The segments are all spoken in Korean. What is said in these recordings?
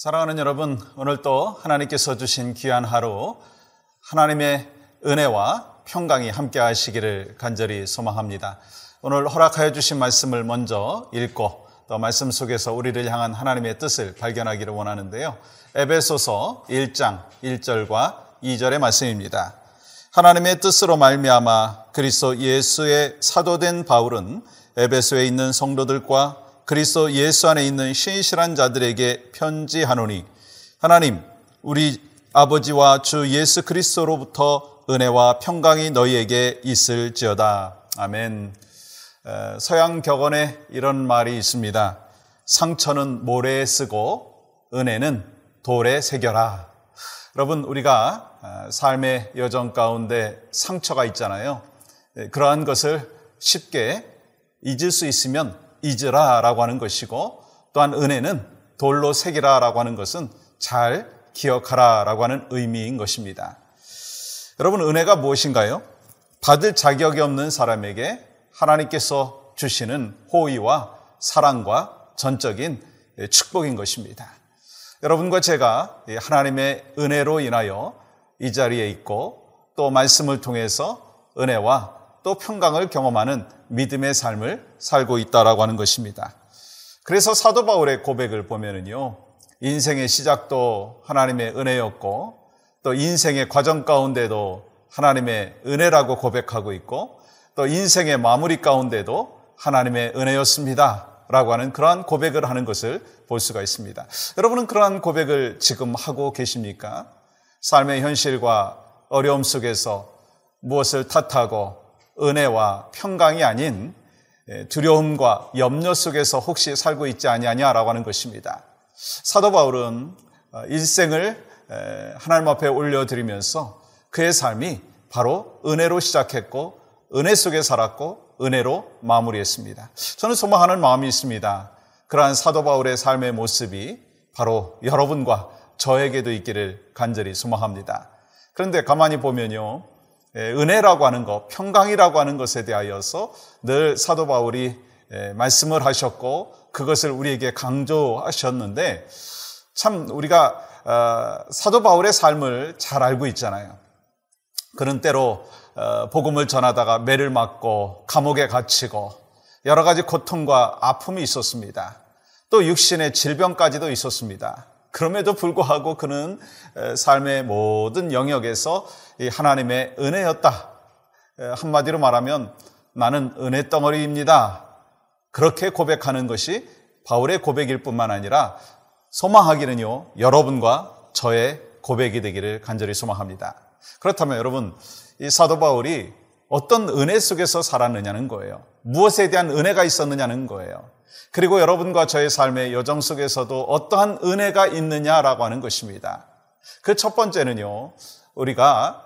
사랑하는 여러분, 오늘 또 하나님께서 주신 귀한 하루, 하나님의 은혜와 평강이 함께 하시기를 간절히 소망합니다. 오늘 허락하여 주신 말씀을 먼저 읽고 또 말씀 속에서 우리를 향한 하나님의 뜻을 발견하기를 원하는데요. 에베소서 1장 1절과 2절의 말씀입니다. 하나님의 뜻으로 말미암아 그리스도 예수의 사도된 바울은 에베소에 있는 성도들과 그리스도 예수 안에 있는 신실한 자들에게 편지하노니 하나님 우리 아버지와 주 예수 그리스도로부터 은혜와 평강이 너희에게 있을지어다. 아멘. 서양 격언에 이런 말이 있습니다. 상처는 모래에 쓰고 은혜는 돌에 새겨라. 여러분, 우리가 삶의 여정 가운데 상처가 있잖아요. 그러한 것을 쉽게 잊을 수 있으면 잊으라 라고 하는 것이고, 또한 은혜는 돌로 새기라 라고 하는 것은 잘 기억하라 라고 하는 의미인 것입니다. 여러분, 은혜가 무엇인가요? 받을 자격이 없는 사람에게 하나님께서 주시는 호의와 사랑과 전적인 축복인 것입니다. 여러분과 제가 하나님의 은혜로 인하여 이 자리에 있고 또 말씀을 통해서 은혜와 또 평강을 경험하는 믿음의 삶을 살고 있다라고 하는 것입니다. 그래서 사도 바울의 고백을 보면은요, 인생의 시작도 하나님의 은혜였고 또 인생의 과정 가운데도 하나님의 은혜라고 고백하고 있고 또 인생의 마무리 가운데도 하나님의 은혜였습니다 라고 하는 그러한 고백을 하는 것을 볼 수가 있습니다. 여러분은 그러한 고백을 지금 하고 계십니까? 삶의 현실과 어려움 속에서 무엇을 탓하고 은혜와 평강이 아닌 두려움과 염려 속에서 혹시 살고 있지 아니하냐라고 하는 것입니다. 사도 바울은 일생을 하나님 앞에 올려드리면서 그의 삶이 바로 은혜로 시작했고 은혜 속에 살았고 은혜로 마무리했습니다. 저는 소망하는 마음이 있습니다. 그러한 사도 바울의 삶의 모습이 바로 여러분과 저에게도 있기를 간절히 소망합니다. 그런데 가만히 보면요, 은혜라고 하는 것, 평강이라고 하는 것에 대하여서 늘 사도 바울이 말씀을 하셨고 그것을 우리에게 강조하셨는데, 참 우리가 사도 바울의 삶을 잘 알고 있잖아요. 그는 때로 복음을 전하다가 매를 맞고 감옥에 갇히고 여러 가지 고통과 아픔이 있었습니다. 또 육신의 질병까지도 있었습니다. 그럼에도 불구하고 그는 삶의 모든 영역에서 하나님의 은혜였다. 한마디로 말하면 나는 은혜 덩어리입니다. 그렇게 고백하는 것이 바울의 고백일 뿐만 아니라 소망하기는요, 여러분과 저의 고백이 되기를 간절히 소망합니다. 그렇다면 여러분, 이 사도 바울이 어떤 은혜 속에서 살았느냐는 거예요. 무엇에 대한 은혜가 있었느냐는 거예요. 그리고 여러분과 저의 삶의 여정 속에서도 어떠한 은혜가 있느냐라고 하는 것입니다. 그 첫 번째는요, 우리가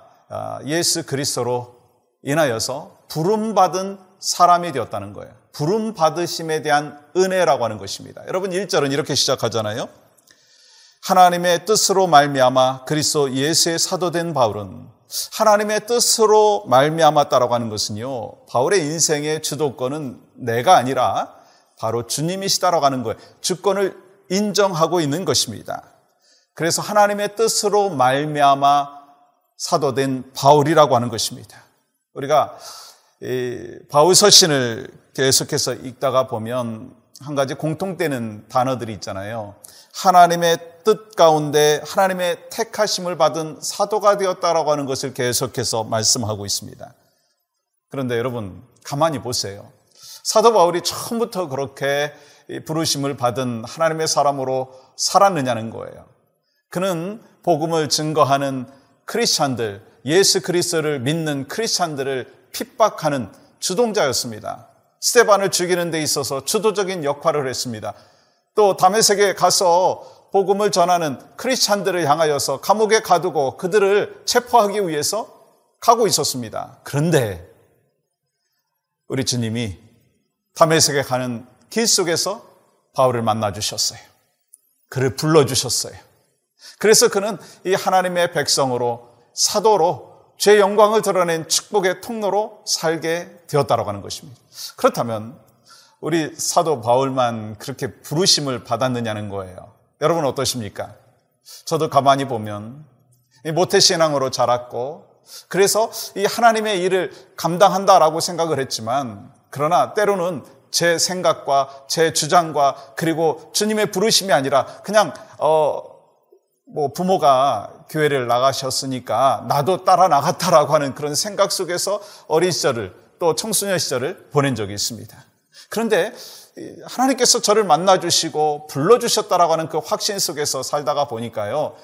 예수 그리스도로 인하여서 부름받은 사람이 되었다는 거예요. 부름받으심에 대한 은혜라고 하는 것입니다. 여러분, 1절은 이렇게 시작하잖아요. 하나님의 뜻으로 말미암아 그리스도 예수의 사도된 바울은, 하나님의 뜻으로 말미암았다라고 하는 것은요, 바울의 인생의 주도권은 내가 아니라 바로 주님이시다라고 하는 거예요. 주권을 인정하고 있는 것입니다. 그래서 하나님의 뜻으로 말미암아 사도된 바울이라고 하는 것입니다. 우리가 바울 서신을 계속해서 읽다가 보면 한 가지 공통되는 단어들이 있잖아요. 하나님의 뜻 가운데 하나님의 택하심을 받은 사도가 되었다라고 하는 것을 계속해서 말씀하고 있습니다. 그런데 여러분, 가만히 보세요. 사도 바울이 처음부터 그렇게 부르심을 받은 하나님의 사람으로 살았느냐는 거예요. 그는 복음을 증거하는 크리스찬들, 예수 그리스도를 믿는 크리스찬들을 핍박하는 주동자였습니다. 스데반을 죽이는 데 있어서 주도적인 역할을 했습니다. 또 다메섹에 가서 복음을 전하는 크리스찬들을 향하여서 감옥에 가두고 그들을 체포하기 위해서 가고 있었습니다. 그런데 우리 주님이 다메섹에 가는 길 속에서 바울을 만나주셨어요. 그를 불러주셨어요. 그래서 그는 이 하나님의 백성으로, 사도로 죄의 영광을 드러낸 축복의 통로로 살게 되었다라고 하는 것입니다. 그렇다면 우리 사도 바울만 그렇게 부르심을 받았느냐는 거예요. 여러분 어떠십니까? 저도 가만히 보면 모태신앙으로 자랐고 그래서 이 하나님의 일을 감당한다라고 생각을 했지만 그러나 때로는 제 생각과 제 주장과 그리고 주님의 부르심이 아니라 그냥 부모가 교회를 나가셨으니까 나도 따라 나갔다라고 하는 그런 생각 속에서 어린 시절을 또 청소년 시절을 보낸 적이 있습니다. 그런데 하나님께서 저를 만나주시고 불러주셨다라고 하는 그 확신 속에서 살다가 보니까요,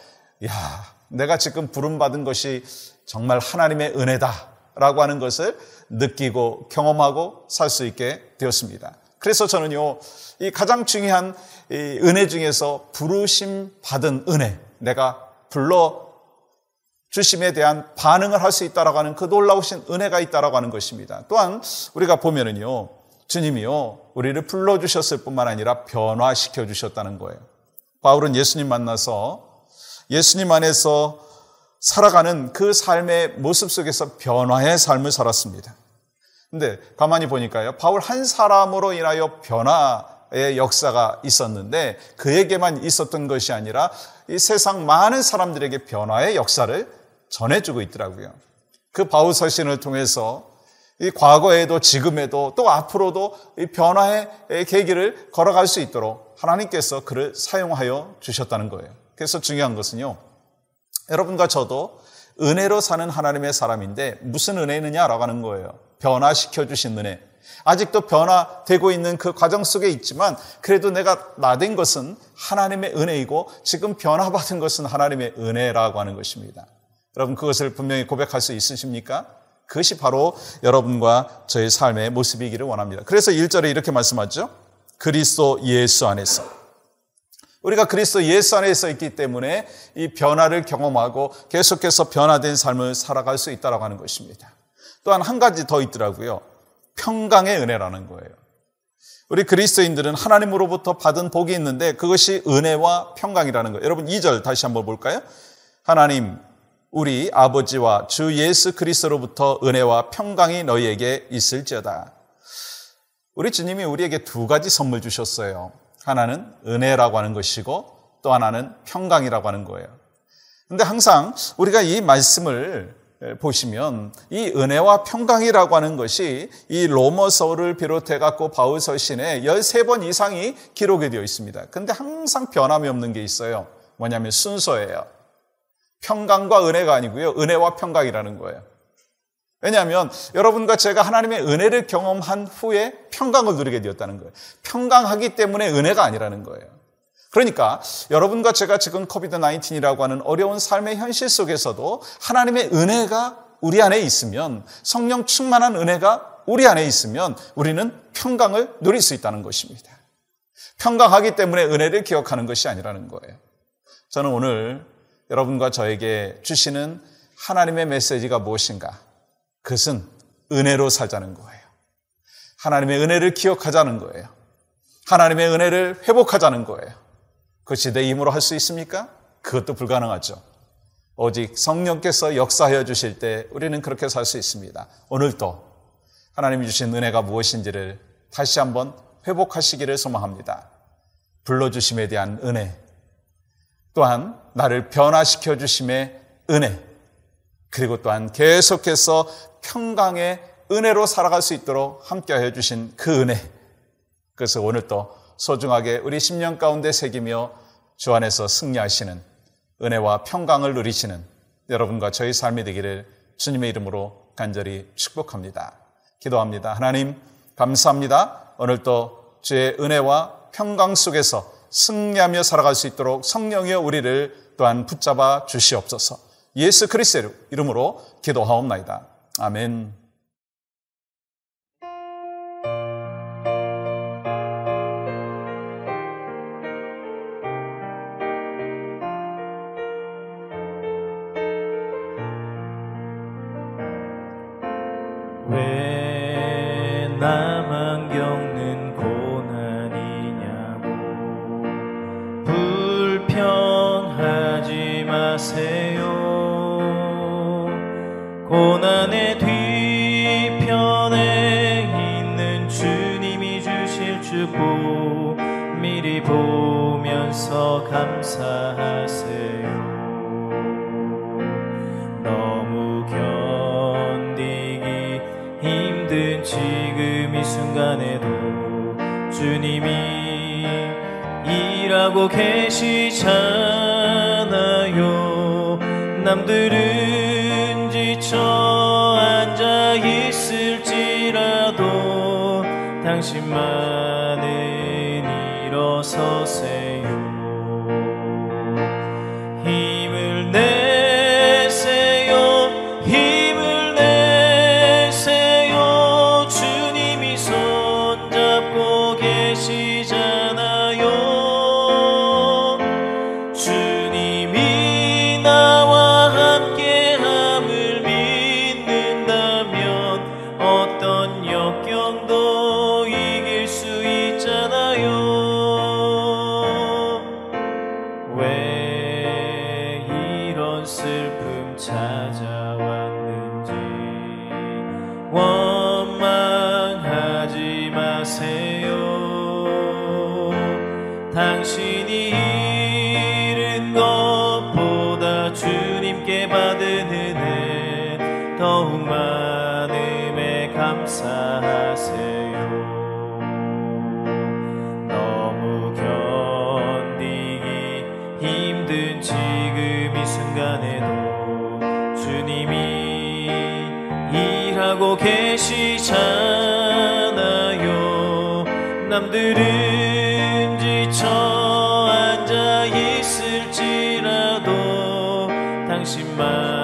내가 지금 부름받은 것이 정말 하나님의 은혜다라고 하는 것을 느끼고 경험하고 살 수 있게 되었습니다. 그래서 저는요, 이 가장 중요한 이 은혜 중에서 부르심 받은 은혜, 내가 불러 주심에 대한 반응을 할 수 있다라고 하는 그 놀라우신 은혜가 있다라고 하는 것입니다. 또한 우리가 보면은요, 주님이요, 우리를 불러주셨을 뿐만 아니라 변화시켜 주셨다는 거예요. 바울은 예수님 만나서 예수님 안에서 살아가는 그 삶의 모습 속에서 변화의 삶을 살았습니다. 근데 가만히 보니까요, 바울 한 사람으로 인하여 변화의 역사가 있었는데 그에게만 있었던 것이 아니라 이 세상 많은 사람들에게 변화의 역사를 전해주고 있더라고요. 그 바울 서신을 통해서 이 과거에도 지금에도 또 앞으로도 이 변화의 계기를 걸어갈 수 있도록 하나님께서 그를 사용하여 주셨다는 거예요. 그래서 중요한 것은요, 여러분과 저도 은혜로 사는 하나님의 사람인데 무슨 은혜느냐라고 하는 거예요. 변화시켜 주신 은혜. 아직도 변화되고 있는 그 과정 속에 있지만 그래도 내가 나된 것은 하나님의 은혜이고 지금 변화받은 것은 하나님의 은혜라고 하는 것입니다. 여러분 그것을 분명히 고백할 수 있으십니까? 그것이 바로 여러분과 저의 삶의 모습이기를 원합니다. 그래서 1절에 이렇게 말씀하죠. 그리스도 예수 안에서. 우리가 그리스도 예수 안에서 있기 때문에 이 변화를 경험하고 계속해서 변화된 삶을 살아갈 수 있다고 하는 것입니다. 또한 한 가지 더 있더라고요. 평강의 은혜라는 거예요. 우리 그리스도인들은 하나님으로부터 받은 복이 있는데 그것이 은혜와 평강이라는 거예요. 여러분 2절 다시 한번 볼까요? 하나님 우리 아버지와 주 예수 그리스도로부터 은혜와 평강이 너희에게 있을지어다. 우리 주님이 우리에게 두 가지 선물 주셨어요. 하나는 은혜라고 하는 것이고 또 하나는 평강이라고 하는 거예요. 그런데 항상 우리가 이 말씀을 보시면 이 은혜와 평강이라고 하는 것이 이 로마서를 비롯해 갖고 바울 서신에 13번 이상이 기록이 되어 있습니다. 그런데 항상 변함이 없는 게 있어요. 뭐냐면 순서예요. 평강과 은혜가 아니고요. 은혜와 평강이라는 거예요. 왜냐하면 여러분과 제가 하나님의 은혜를 경험한 후에 평강을 누리게 되었다는 거예요. 평강하기 때문에 은혜가 아니라는 거예요. 그러니까 여러분과 제가 지금 코비드-19이라고 하는 어려운 삶의 현실 속에서도 하나님의 은혜가 우리 안에 있으면, 성령 충만한 은혜가 우리 안에 있으면 우리는 평강을 누릴 수 있다는 것입니다. 평강하기 때문에 은혜를 기억하는 것이 아니라는 거예요. 저는 오늘 여러분과 저에게 주시는 하나님의 메시지가 무엇인가? 그것은 은혜로 살자는 거예요. 하나님의 은혜를 기억하자는 거예요. 하나님의 은혜를 회복하자는 거예요. 그것이 내 힘으로 할 수 있습니까? 그것도 불가능하죠. 오직 성령께서 역사하여 주실 때 우리는 그렇게 살 수 있습니다. 오늘도 하나님이 주신 은혜가 무엇인지를 다시 한번 회복하시기를 소망합니다. 불러주심에 대한 은혜, 또한 나를 변화시켜 주심의 은혜, 그리고 또한 계속해서 평강의 은혜로 살아갈 수 있도록 함께하여 주신 그 은혜, 그래서 오늘 또 소중하게 우리 심령 가운데 새기며 주 안에서 승리하시는 은혜와 평강을 누리시는 여러분과 저희 삶이 되기를 주님의 이름으로 간절히 축복합니다. 기도합니다. 하나님 감사합니다. 오늘도 주의 은혜와 평강 속에서 승리하며 살아갈 수 있도록 성령이여 우리를 또한 붙잡아 주시옵소서. 예수 그리스도의 이름으로 기도하옵나이다. 아멘. 왜 나만 겪는 고난이냐고 불평하지 마세요. 고난의 뒤편에 있는 주님이 주실 축복 미리 보면 들으면서 감사하세요. 너무 견디기 힘든 지금 이 순간에도 주님이 일하고 계시잖아요. 남들은 지쳐 앉아 있을지라도 당신만은 일어서세요. 힘을 내세요. 힘을 내세요. 주님이 손잡고 계시잖아요. 주님이 나와 함께함을 믿는다면 어떤 역경도 이길 수 있잖아요. 왜 이런 슬픔 찾아왔는지 원망하지 마세요. 당신이 잃은 것보다 주님께 받은 은혜 더욱 많음에 감사하세요. 너무 견디기 힘든 지금 이 순간에도 주님이 일하고 계시잖아요. 남들은 지쳐 앉아 있을지라도 당신만